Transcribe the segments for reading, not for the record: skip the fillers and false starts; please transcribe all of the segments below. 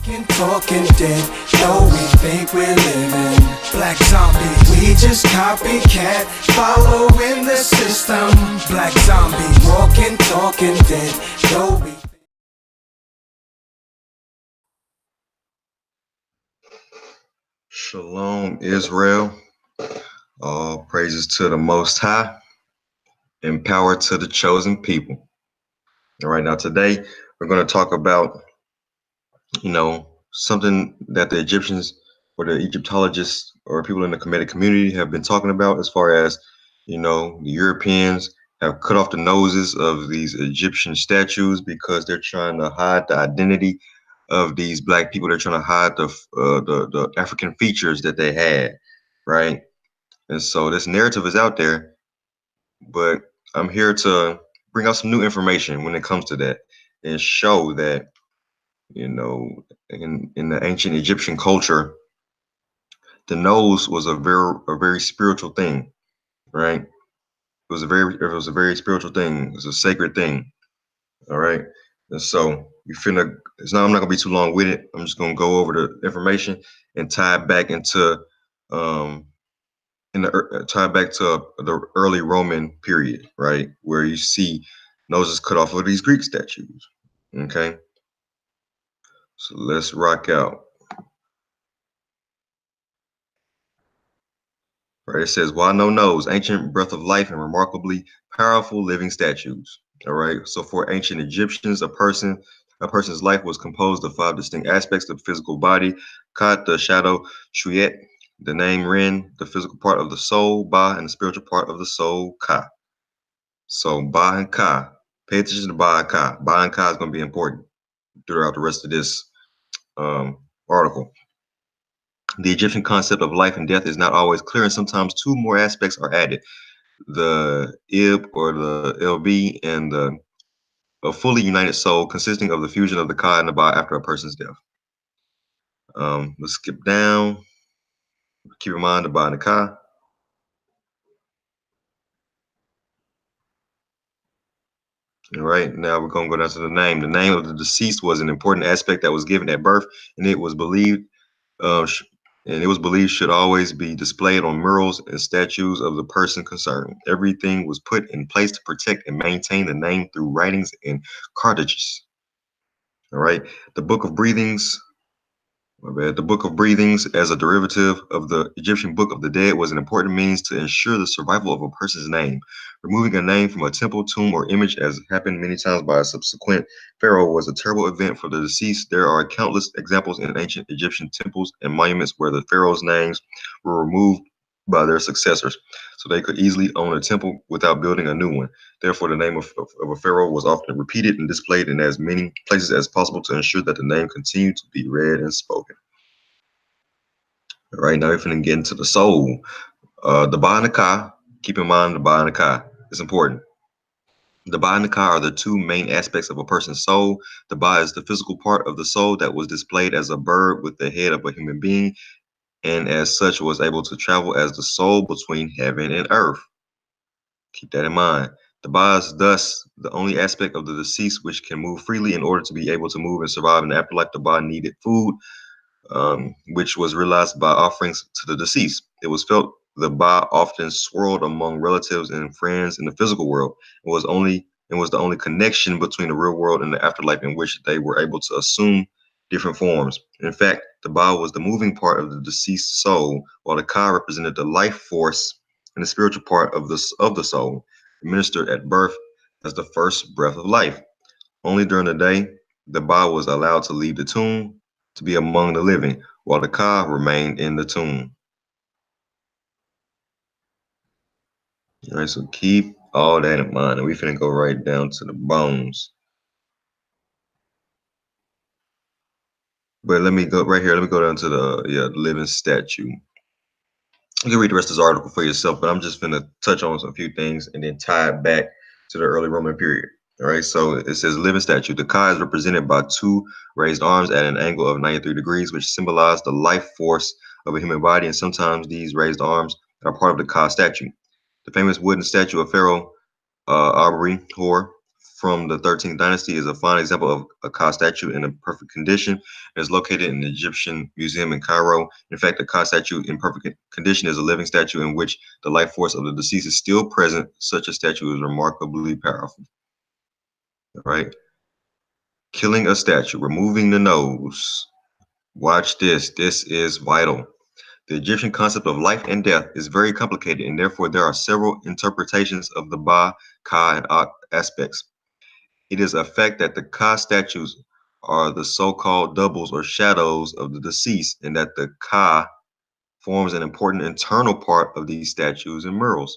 Talking dead, though we think we're living. Black zombie, we just copycat, following the system. Black zombie, walking, talking dead, though we. Shalom, Israel. All praises to the Most High and power to the chosen people. All right, now today we're going to talk about, something that the Egyptians or the Egyptologists or people in the Kemetic community have been talking about as far as, the Europeans have cut off the noses of these Egyptian statues because they're trying to hide the identity of these black people. They're trying to hide the African features that they had, right? And so this narrative is out there, but I'm here to bring out some new information when it comes to that and show that, in the ancient Egyptian culture, the nose was a very spiritual thing, right? It was a very spiritual thing. It was a sacred thing. All right. And so I'm not gonna be too long with it. I'm just gonna go over the information and tie it back into tie back to the early Roman period, right? Where you see noses cut off of these Greek statues. Okay. So let's rock out. Right, it says, why no nose? Ancient breath of life and remarkably powerful living statues. All right. So for ancient Egyptians, a person's life was composed of 5 distinct aspects: the physical body, Kat, the shadow, Shuyet, the name Ren, the physical part of the soul, Ba, and the spiritual part of the soul, Ka. So Ba and Ka. Pay attention to Ba and Ka. Ba and Ka is going to be important throughout the rest of this article. The Egyptian concept of life and death is not always clear, and sometimes 2 more aspects are added: the Ib or the LB, and a fully united soul consisting of the fusion of the Ka and the Ba after a person's death. Let's skip down. Keep in mind the Ba and the Ka. All right, now we're going to go down to the name. The name of the deceased was an important aspect that was given at birth, and it was believed should always be displayed on murals and statues of the person concerned. Everything was put in place to protect and maintain the name through writings and cartridges. All right, the Book of Breathings. The Book of Breathings, as a derivative of the Egyptian Book of the Dead, was an important means to ensure the survival of a person's name. Removing a name from a temple, tomb, or image, as happened many times by a subsequent pharaoh, was a terrible event for the deceased. There are countless examples in ancient Egyptian temples and monuments where the pharaoh's names were removed by their successors, so they could easily own a temple without building a new one. Therefore, the name of a pharaoh was often repeated and displayed in as many places as possible to ensure that the name continued to be read and spoken. All right, now we're going to get into the soul. The Ba and the Ka. Keep in mind the Ba and the Ka. It's important. The Ba and the Ka are the 2 main aspects of a person's soul. The Ba is the physical part of the soul that was displayed as a bird with the head of a human being, and as such was able to travel as the soul between heaven and earth. Keep that in mind. The Ba is thus the only aspect of the deceased which can move freely. In order to be able to move and survive in the afterlife, the Ba needed food, which was realized by offerings to the deceased. It was felt the Ba often swirled among relatives and friends in the physical world. It was the only connection between the real world and the afterlife in which they were able to assume different forms. In fact, the Ba was the moving part of the deceased soul, while the Ka represented the life force and the spiritual part of the soul, administered at birth as the first breath of life. Only during the day, the Ba was allowed to leave the tomb to be among the living, while the Ka remained in the tomb. All right, so keep all that in mind, and we're finna go right down to the bones. But let me go right here. Let me go down to the living statue. You can read the rest of this article for yourself, but I'm just finna touch on a few things and then tie it back to the early Roman period. All right, so it says living statue. The Ka is represented by 2 raised arms at an angle of 93 degrees, which symbolize the life force of a human body, and sometimes these raised arms are part of the Ka statue. The famous wooden statue of Pharaoh Abri Hor, from the 13th dynasty is a fine example of a Ka statue in a perfect condition. It is located in the Egyptian Museum in Cairo. In fact, the Ka statue in perfect condition is a living statue in which the life force of the deceased is still present. Such a statue is remarkably powerful. All right. Killing a statue, removing the nose. Watch this. This is vital. The Egyptian concept of life and death is very complicated, and therefore there are several interpretations of the Ba, Ka, and Ak aspects. It is a fact that the Ka statues are the so-called doubles or shadows of the deceased, and that the Ka forms an important internal part of these statues and murals.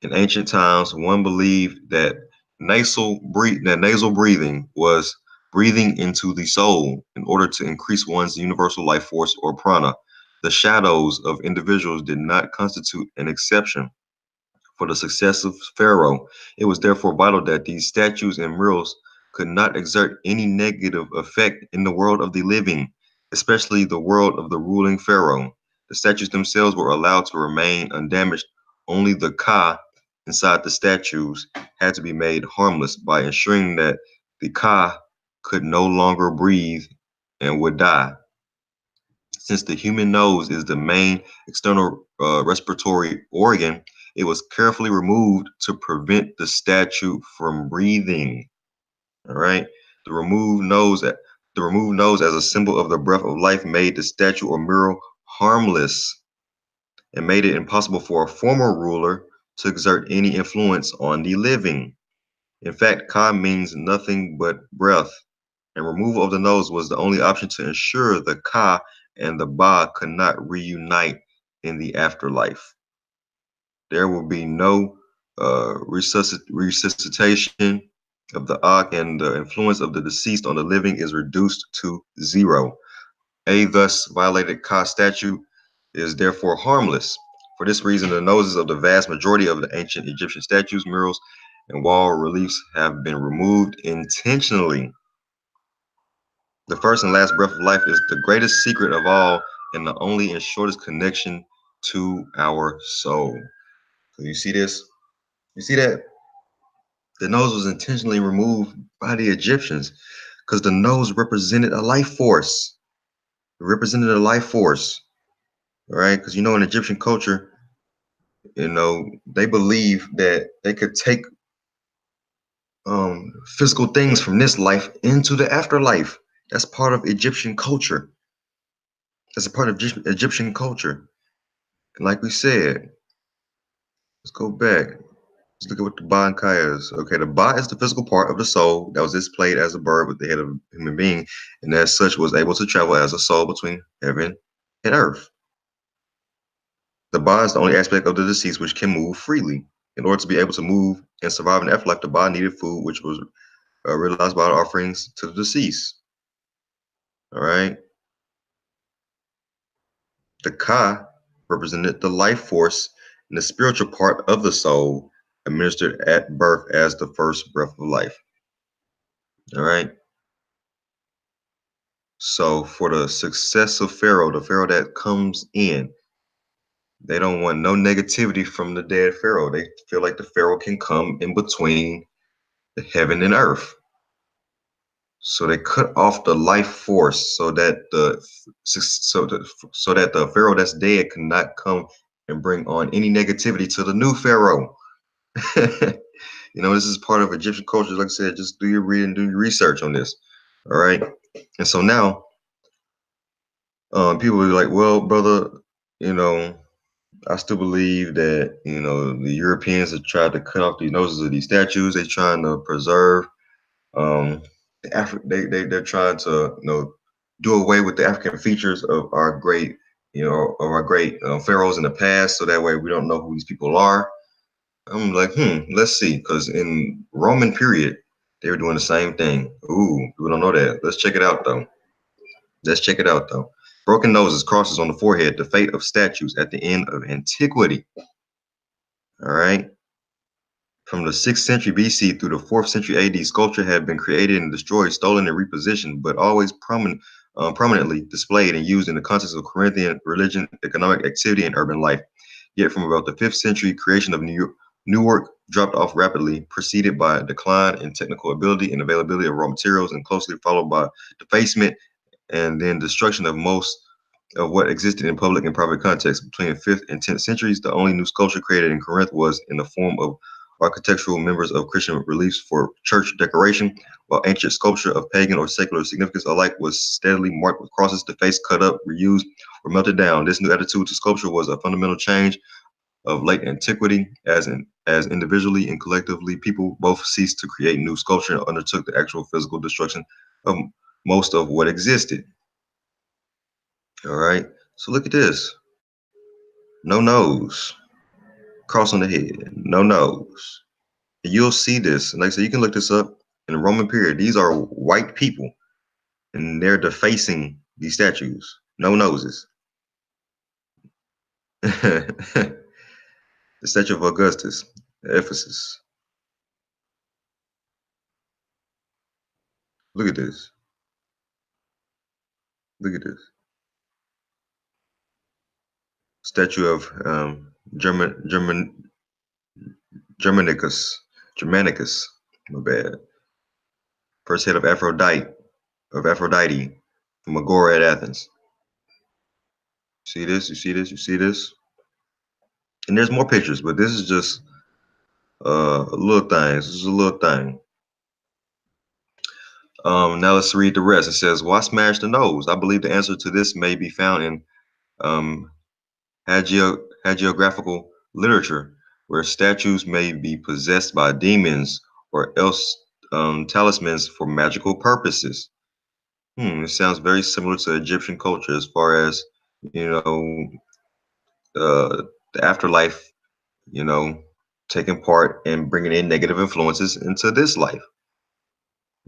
In ancient times, one believed that nasal breathing was breathing into the soul in order to increase one's universal life force or prana. The shadows of individuals did not constitute an exception for the successive pharaoh. It was therefore vital that these statues and murals could not exert any negative effect in the world of the living, especially the world of the ruling pharaoh. The statues themselves were allowed to remain undamaged. Only the Ka inside the statues had to be made harmless by ensuring that the Ka could no longer breathe and would die. Since the human nose is the main external respiratory organ, it was carefully removed to prevent the statue from breathing. All right. The removed nose as a symbol of the breath of life made the statue or mural harmless and made it impossible for a former ruler to exert any influence on the living. In fact, Ka means nothing but breath, and removal of the nose was the only option to ensure the Ka and the Ba could not reunite in the afterlife. There will be no resuscitation of the Ak, and the influence of the deceased on the living is reduced to zero. A thus violated Ka statue is therefore harmless. For this reason, the noses of the vast majority of the ancient Egyptian statues, murals, and wall reliefs have been removed intentionally. The first and last breath of life is the greatest secret of all and the only and shortest connection to our soul. So you see this? You see that? The nose was intentionally removed by the Egyptians because the nose represented a life force. It represented a life force, right? Because in Egyptian culture, they believe that they could take physical things from this life into the afterlife. That's part of Egyptian culture. That's a part of Egyptian culture. And like we said, let's go back. Let's look at what the Ba and Kaya is. Okay, the Ba is the physical part of the soul that was displayed as a bird with the head of a human being, and as such was able to travel as a soul between heaven and earth. The Ba is the only aspect of the deceased which can move freely. In order to be able to move and survive in the afterlife, the Ba needed food, which was realized by offerings to the deceased. All right. The Ka represented the life force and the spiritual part of the soul administered at birth as the first breath of life. All right. So for the successive pharaoh, the pharaoh that comes in, they don't want no negativity from the dead pharaoh. They feel like the pharaoh can come in between the heaven and earth. So they cut off the life force so that the pharaoh that's dead cannot come and bring on any negativity to the new pharaoh. This is part of Egyptian culture. Like I said, just do your reading, do your research on this. All right. And so now people will be like, well, brother, I still believe that, the Europeans have tried to cut off the noses of these statues. They're trying to preserve they're trying to, do away with the African features of our great, pharaohs in the past. So that way we don't know who these people are. I'm like, let's see. Because in Roman period, they were doing the same thing. Ooh, we don't know that. Let's check it out, though. Broken noses, crosses on the forehead, the fate of statues at the end of antiquity. All right. From the 6th century BC through the 4th century AD, sculpture had been created and destroyed, stolen and repositioned, but always prominently displayed and used in the context of Corinthian religion, economic activity, and urban life. Yet from about the 5th century creation of New New work dropped off rapidly, preceded by a decline in technical ability and availability of raw materials, and closely followed by defacement and then destruction of most of what existed in public and private context. Between the 5th and 10th centuries, the only new sculpture created in Corinth was in the form of architectural members of Christian reliefs for church decoration, while ancient sculpture of pagan or secular significance alike was steadily marked with crosses, defaced, cut up, reused, or melted down. This new attitude to sculpture was a fundamental change of late antiquity, as individually and collectively people both ceased to create new sculpture and undertook the actual physical destruction of most of what existed. All right, so look at this. No nose, cross on the head, no nose. And you'll see this, and like I said, you can look this up in the Roman period. These are white people, and they're defacing these statues. No noses. The statue of Augustus, Ephesus. Look at this. Look at this. Statue of Germanicus. Germanicus. My bad. First head of Aphrodite from Agora at Athens. See this? You see this? You see this? And there's more pictures, but this is just a little thing. This is a little thing. Now let's read the rest. It says, why smash the nose? I believe the answer to this may be found in hagiographical literature, where statues may be possessed by demons or else talismans for magical purposes. It sounds very similar to Egyptian culture as far as, the afterlife, taking part and bringing in negative influences into this life,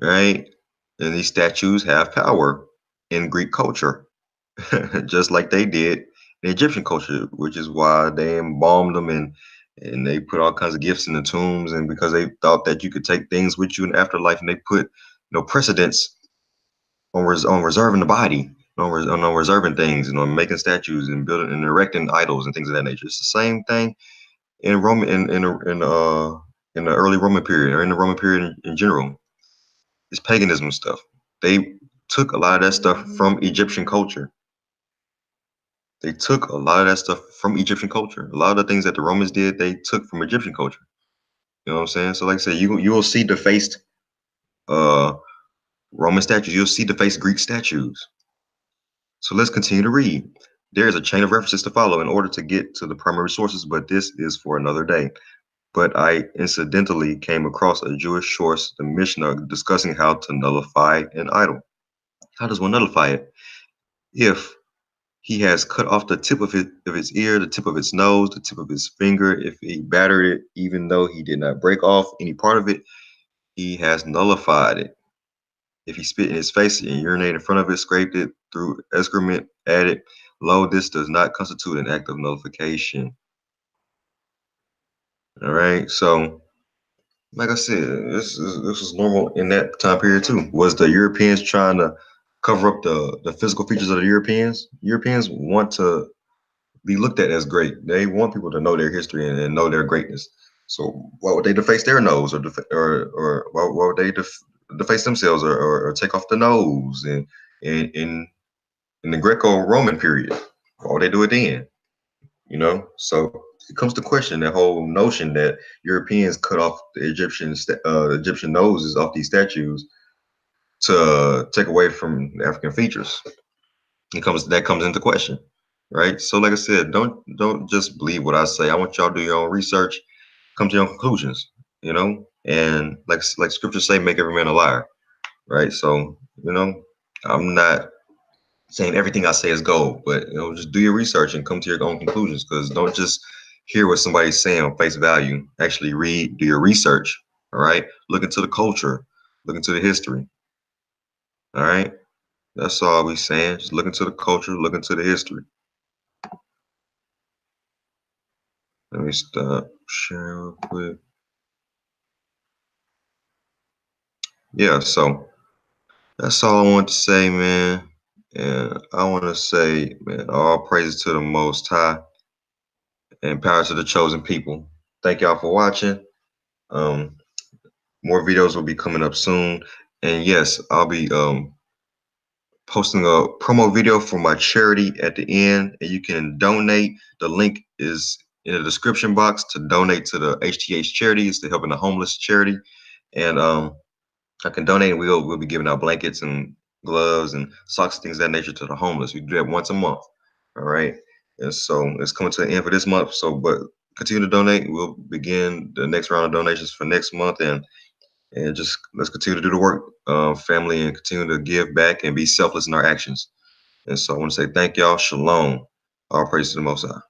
right? And these statues have power in Greek culture, just like they did in Egyptian culture, which is why they embalmed them and they put all kinds of gifts in the tombs, and because they thought that you could take things with you in afterlife, and they put precedence on reserving the body, on reserving things, making statues and building and erecting idols and things of that nature. It's the same thing in Roman in the early Roman period, or in the Roman period in general. It's paganism stuff. They took a lot of that stuff from Egyptian culture. They took a lot of that stuff from Egyptian culture. A lot of the things that the Romans did, they took from Egyptian culture. You know what I'm saying? So like I said, you will see defaced Roman statues. You'll see defaced Greek statues. So let's continue to read. There is a chain of references to follow in order to get to the primary sources, but this is for another day. But I incidentally came across a Jewish source, the Mishnah, discussing how to nullify an idol. How does one nullify it? If he has cut off the tip of its ear, the tip of its nose, the tip of his finger, if he battered it, even though he did not break off any part of it, he has nullified it. If he spit in his face and urinated in front of it, scraped it through excrement, added, lo, this does not constitute an act of nullification. All right, so like I said, this was normal in that time period too. Was the Europeans trying to cover up the physical features of the Europeans? Europeans want to be looked at as great. They want people to know their history and know their greatness. So why would they deface their nose, or why would they deface themselves, or take off the nose? And in the Greco-Roman period, why would they do it then? So it comes to question that whole notion that Europeans cut off the Egyptian noses off these statues to take away from the African features. That comes into question, right? So like I said, don't just believe what I say. I want y'all to do your own research, come to your own conclusions, and like scriptures say, make every man a liar, right? So I'm not saying everything I say is gold, but just do your research and come to your own conclusions, because don't just hear what somebody's saying on face value. Actually read, do your research. All right, look into the culture, look into the history. All right, that's all we saying. Just look into the culture, look into the history. Let me stop sharing real quick. Yeah, so that's all I want to say, man. And I want to say, man, all praises to the Most High and power to the chosen people. Thank y'all for watching. Um, more videos will be coming up soon. And yes, I'll be posting a promo video for my charity at the end, and you can donate. The link is in the description box to donate to the HTH charities to helping the homeless charity. And I can donate. We'll be giving out blankets and gloves and socks, things of that nature to the homeless. We do that once a month. All right. And so it's coming to the end for this month. So, but continue to donate. We'll begin the next round of donations for next month, and just let's continue to do the work, family, and continue to give back and be selfless in our actions. And so I want to say thank y'all. Shalom. All praise to the Most High.